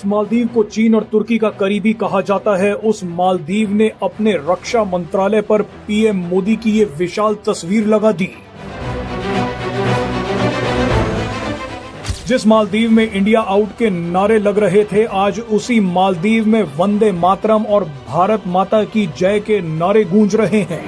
जिस मालदीव को चीन और तुर्की का करीबी कहा जाता है, उस मालदीव ने अपने रक्षा मंत्रालय पर पीएम मोदी की ये विशाल तस्वीर लगा दी। जिस मालदीव में इंडिया आउट के नारे लग रहे थे, आज उसी मालदीव में वंदे मातरम और भारत माता की जय के नारे गूंज रहे हैं।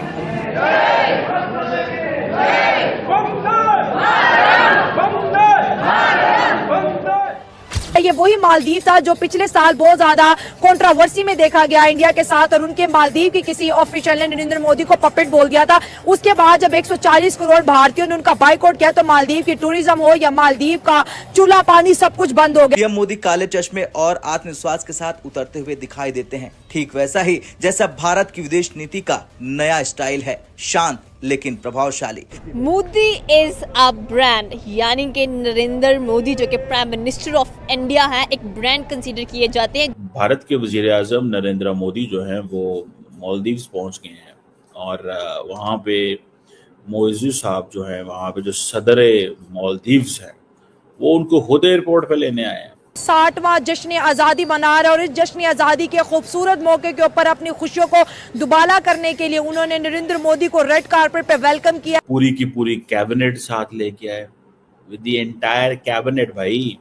ये वही मालदीव था जो पिछले साल बहुत ज्यादा कंट्रोवर्सी में देखा गया इंडिया के साथ, और उनके मालदीव की किसी ऑफिशियल ने नरेंद्र मोदी को पपेट बोल दिया था। उसके बाद जब 140 करोड़ भारतीयों ने उनका बाइकआउट किया तो मालदीव की टूरिज्म हो या मालदीव का चूल्हा पानी सब कुछ बंद हो गया। पीएम मोदी काले चश्मे और आत्मविश्वास के साथ उतरते हुए दिखाई देते हैं, ठीक वैसा ही जैसा भारत की विदेश नीति का नया स्टाइल है, शांत लेकिन प्रभावशाली। मोदी इज अ ब्रांड, यानी कि नरेंद्र मोदी जो कि प्राइम मिनिस्टर ऑफ इंडिया है, एक ब्रांड कंसीडर किए जाते हैं। भारत के वज़ीर-ए-आज़म नरेंद्र मोदी जो हैं वो मालदीव्स पहुंच गए हैं और वहाँ पे मोइज़ी साहब जो हैं, वहाँ पे जो सदर मालदीव्स हैं, वो उनको खुद एयरपोर्ट पे लेने आए हैं। 60वां जश्न आज़ादी मना रहे और इस जश्न आज़ादी के खूबसूरत मौके के ऊपर अपनी खुशियों को दुबाला करने के लिए उन्होंने नरेंद्र मोदी को रेड कारपेट पे वेलकम किया। पूरी की पूरी कैबिनेट साथ लेके आए, विद द एंटायर कैबिनेट। भाई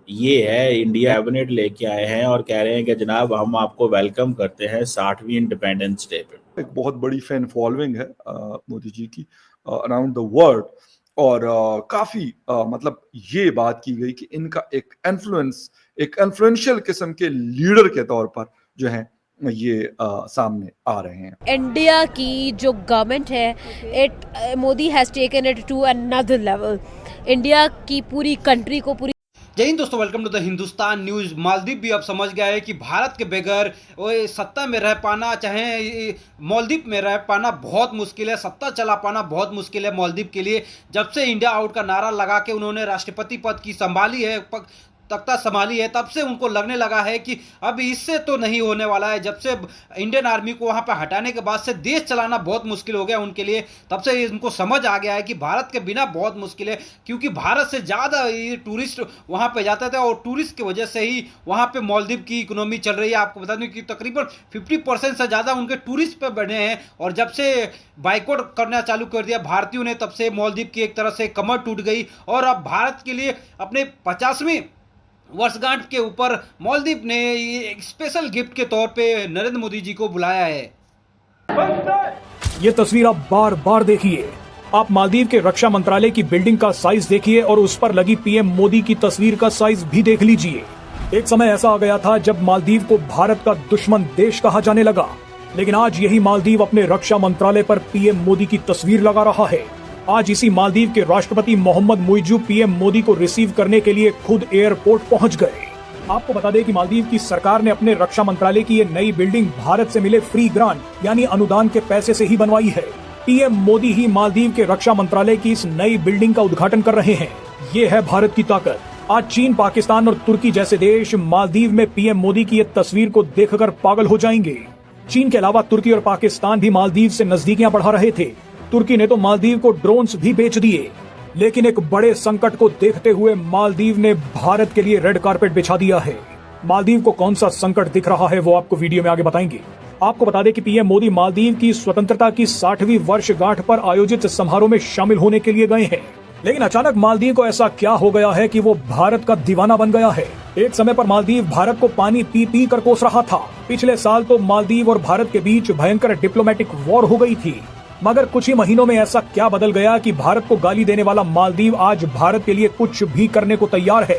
ये है इंडिया कैबिनेट लेके आए हैं और कह रहे हैं कि जनाब हम आपको वेलकम करते हैं 60वीं इंडिपेंडेंस डे पे। एक बहुत बड़ी फैन फॉलोइंग है मोदी जी की अराउंड द वर्ल्ड, और काफी मतलब ये बात की गई कि इनका एक इन्फ्लुएंशियल किस्म के लीडर के तौर पर जो है ये सामने आ रहे हैं। इंडिया की जो गवर्नमेंट है, Modi has taken it to another level. India की पूरी कंट्री को पूरी। जय हिंद दोस्तों, welcome to the Hindustan news. Maldives भी अब समझ गया है कि भारत के बगैर वो सत्ता में रह पाना, चाहे मालदीव में रह पाना बहुत मुश्किल है, सत्ता चला पाना बहुत मुश्किल है मालदीव के लिए। जब से इंडिया आउट का नारा लगा के उन्होंने राष्ट्रपति पद की संभाली है, तख्ता संभाली है, तब से उनको लगने लगा है कि अब इससे तो नहीं होने वाला है। जब से इंडियन आर्मी को वहां पर हटाने के बाद से देश चलाना बहुत मुश्किल हो गया उनके लिए, तब से इनको समझ आ गया है कि भारत के बिना बहुत मुश्किल है, क्योंकि भारत से ज़्यादा ये टूरिस्ट वहां पे जाते थे और टूरिस्ट की वजह से ही वहां पे मालदीव की इकोनॉमी चल रही है। आपको बता दूं कि तकरीबन 50% से ज़्यादा उनके टूरिस्ट पे बढ़े हैं, और जब से बाइकआउट करना चालू कर दिया भारतीयों ने, तब से मालदीव की एक तरह से कमर टूट गई। और अब भारत के लिए अपने 50वीं वर्षगांठ के ऊपर मालदीव ने एक स्पेशल गिफ्ट के तौर पे नरेंद्र मोदी जी को बुलाया है। ये तस्वीर आप बार बार देखिए। आप मालदीव के रक्षा मंत्रालय की बिल्डिंग का साइज देखिए और उस पर लगी पीएम मोदी की तस्वीर का साइज भी देख लीजिए। एक समय ऐसा आ गया था जब मालदीव को भारत का दुश्मन देश कहा जाने लगा, लेकिन आज यही मालदीव अपने रक्षा मंत्रालय पर पीएम मोदी की तस्वीर लगा रहा है। आज इसी मालदीव के राष्ट्रपति मोहम्मद मुइज़ू पीएम मोदी को रिसीव करने के लिए खुद एयरपोर्ट पहुंच गए। आपको बता दें कि मालदीव की सरकार ने अपने रक्षा मंत्रालय की ये नई बिल्डिंग भारत से मिले फ्री ग्रांट यानी अनुदान के पैसे से ही बनवाई है। पीएम मोदी ही मालदीव के रक्षा मंत्रालय की इस नई बिल्डिंग का उद्घाटन कर रहे हैं। ये है भारत की ताकत। आज चीन, पाकिस्तान और तुर्की जैसे देश मालदीव में पीएम मोदी की ये तस्वीर को देखकर पागल हो जाएंगे। चीन के अलावा तुर्की और पाकिस्तान भी मालदीव से नजदीकियां बढ़ा रहे थे। तुर्की ने तो मालदीव को ड्रोन्स भी बेच दिए, लेकिन एक बड़े संकट को देखते हुए मालदीव ने भारत के लिए रेड कारपेट बिछा दिया है। मालदीव को कौन सा संकट दिख रहा है वो आपको वीडियो में आगे बताएंगे। आपको बता दें कि पीएम मोदी मालदीव की स्वतंत्रता की 60वीं वर्षगांठ पर आयोजित समारोह में शामिल होने के लिए गए हैं, लेकिन अचानक मालदीव को ऐसा क्या हो गया है कि वो भारत का दीवाना बन गया है। एक समय पर मालदीव भारत को पानी पी पी कर कोस रहा था। पिछले साल तो मालदीव और भारत के बीच भयंकर डिप्लोमेटिक वॉर हो गई थी, मगर कुछ ही महीनों में ऐसा क्या बदल गया कि भारत को गाली देने वाला मालदीव आज भारत के लिए कुछ भी करने को तैयार है।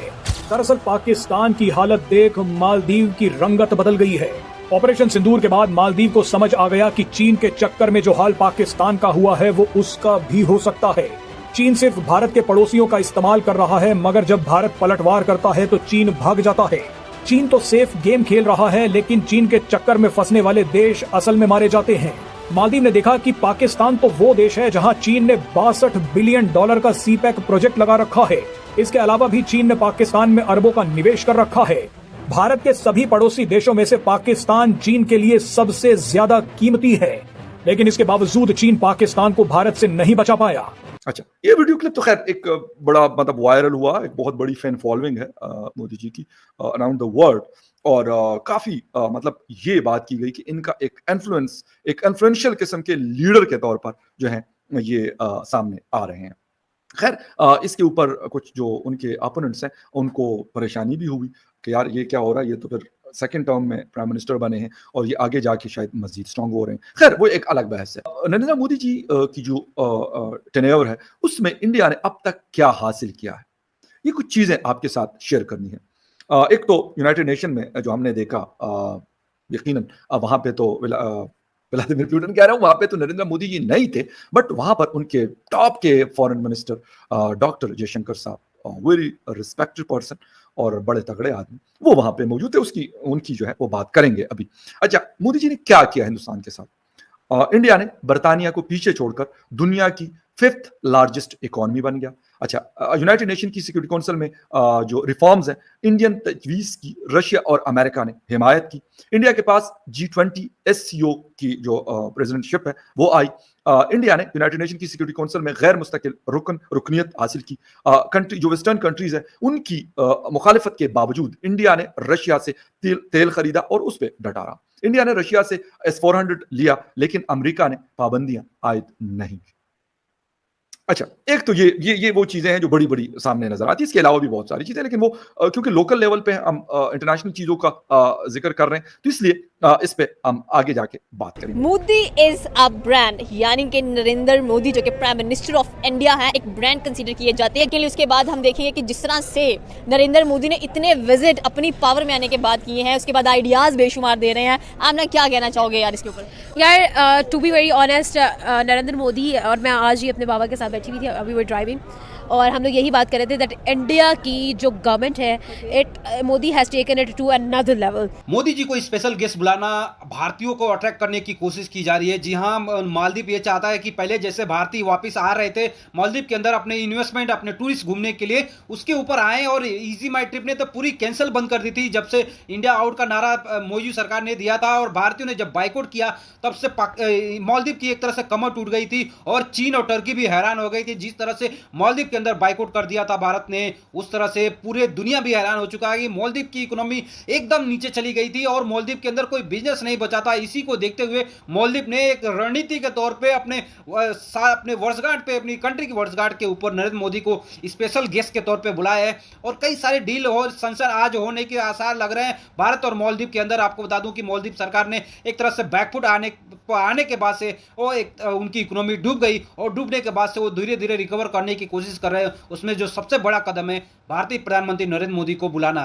दरअसल पाकिस्तान की हालत देख मालदीव की रंगत बदल गई है। ऑपरेशन सिंदूर के बाद मालदीव को समझ आ गया कि चीन के चक्कर में जो हाल पाकिस्तान का हुआ है वो उसका भी हो सकता है। चीन सिर्फ भारत के पड़ोसियों का इस्तेमाल कर रहा है, मगर जब भारत पलटवार करता है तो चीन भाग जाता है। चीन तो सेफ गेम खेल रहा है, लेकिन चीन के चक्कर में फंसने वाले देश असल में मारे जाते हैं। मालदीव ने देखा कि पाकिस्तान तो वो देश है जहां चीन ने $62 बिलियन का सीपैक प्रोजेक्ट लगा रखा है। इसके अलावा भी चीन ने पाकिस्तान में अरबों का निवेश कर रखा है। भारत के सभी पड़ोसी देशों में से पाकिस्तान चीन के लिए सबसे ज्यादा कीमती है, लेकिन इसके बावजूद चीन पाकिस्तान को भारत से नहीं बचा पाया। अच्छा, ये वीडियो क्लिप तो खैर एक बड़ा मतलब वायरल हुआ, एक बहुत बड़ी फैन फॉलोइंग है मोदी जी की अराउंड द वर्ल्ड। और काफ़ी मतलब ये बात की गई कि इनका एक इन्फ्लुएंशियल किस्म के लीडर के तौर पर जो है ये सामने आ रहे हैं। खैर इसके ऊपर कुछ जो उनके अपोनेंट्स हैं उनको परेशानी भी हुई कि यार ये क्या हो रहा है, ये तो फिर सेकंड टर्म में प्राइम मिनिस्टर बने हैं और ये आगे जाके शायद मजीद स्ट्रांग हो रहे हैं। खैर वो एक अलग बहस है। नरेंद्र मोदी जी की जो टेन्योर है उसमें इंडिया ने अब तक क्या हासिल किया है, ये कुछ चीजें आपके साथ शेयर करनी है। एक तो यूनाइटेड नेशन में जो हमने देखा यकीनन वहां पे तो व्लादिमीर पुतिन कह रहा हूं, वहां पे तो नरेंद्र मोदी जी नहीं थे, बट वहां पर उनके टॉप के फॉरेन मिनिस्टर डॉक्टर जयशंकर साहब, वेरी रिस्पेक्टेड पर्सन और बड़े तगड़े आदमी, वो वहां पे मौजूद थे। उनकी जो है वो बात करेंगे अभी। अच्छा, मोदी जी ने क्या किया हिंदुस्तान के साथ? इंडिया ने बर्तानिया को पीछे छोड़कर दुनिया की 5th लार्जेस्ट इकोनॉमी बन गया। अच्छा, यूनाइटेड नेशन की सिक्योरिटी काउंसिल में जो रिफॉर्म्स हैं, इंडियन तजवीज़ की रशिया और अमेरिका ने हिमायत की। इंडिया के पास G20 SCO की जो प्रेसिडेंटशिप है वो आई। इंडिया ने यूनाइटेड नेशन की सिक्योरिटी काउंसिल में गैर मुस्तकिल रुकनियत हासिल की। कंट्री जो वेस्टर्न कंट्रीज हैं उनकी मुखालिफत के बावजूद इंडिया ने रशिया से तेल खरीदा और उस पर डटा रहा। इंडिया ने रशिया से S-400 लिया, लेकिन अमेरिका ने पाबंदियां आयद नहीं की। अच्छा, एक तो ये वो चीजें हैं जो बड़ी बड़ी सामने नजर आती है। इसके अलावा भी बहुत सारी चीजें, लेकिन वो क्योंकि लोकल लेवल पे हम इंटरनेशनल चीजों का जिक्र कर रहे हैं, तो इसलिए इस पे हम आगे जाके बात करेंगे। मोदी इज अ ब्रांड, यानी कि नरेंद्र मोदी जो कि प्राइम मिनिस्टर ऑफ इंडिया है, एक ब्रांड कंसीडर किए जाते हैं। के लिए उसके बाद हम देखेंगे कि जिस तरह से नरेंद्र मोदी ने इतने विजिट अपनी पावर में आने के बाद किए हैं, उसके बाद आइडियाज बेशुमार दे रहे हैं। आपने क्या कहना चाहोगे यार इसके ऊपर? यार to be very honest, Narendra Modi और मैं आज ही अपने बाबा के साथ बैठी हुई थी, अभी वो ड्राइविंग, और हम लोग यही बात कर रहे थे दैट इंडिया की जो गवर्नमेंट है, Modi has taken it to another level. Modi ji को स्पेशल गेस्ट बुलाना, भारतीयों को अट्रैक्ट करने की कोशिश की जा रही है। जी हाँ, मालदीव ये चाहता है कि पहले जैसे भारतीय वापस आ रहे थे मालदीव के अंदर अपने इन्वेस्टमेंट, अपने टूरिस्ट घूमने के लिए, उसके ऊपर आए। और इजी माई ट्रिप ने तो पूरी कैंसिल बंद कर दी थी जब से इंडिया आउट का नारा मोदी सरकार ने दिया था। और भारतीयों ने जब बाइकआउट किया तब से मालदीव की एक तरह से कमर टूट गई थी और चीन और टर्की भी हैरान हो गई थी। जिस तरह से मालदीव के अंदर बाइकआउट कर दिया था भारत ने, उस तरह से पूरे दुनिया भी हैरान हो चुका है कि मालदीव की इकोनॉमी एकदम नीचे चली गई थी और मालदीव के अंदर कोई बिजनेस नहीं बचा था। इसी को देखते हुए मालदीव ने एक रणनीति के तौर पे अपने वर्षगांठ पे, अपनी कंट्री की वर्षगांठ के ऊपर नरेंद्र मोदी को स्पेशल गेस्ट के तौर पे बुलाया है। और कई सारे डील और संसद आज होने के आसार लग रहे हैं भारत और मालदीव के अंदर। आपको बता दूं कि मालदीव सरकार ने एक तरह से बैकफुट आने के बाद से वो उनकी इकोनॉमी डूब गई और डूबने के बाद से वो धीरे धीरे रिकवर करने की कोशिश कर रहे हैं। उसमें जो सबसे बड़ा कदम है भारतीय प्रधानमंत्री नरेंद्र मोदी को बुलाना।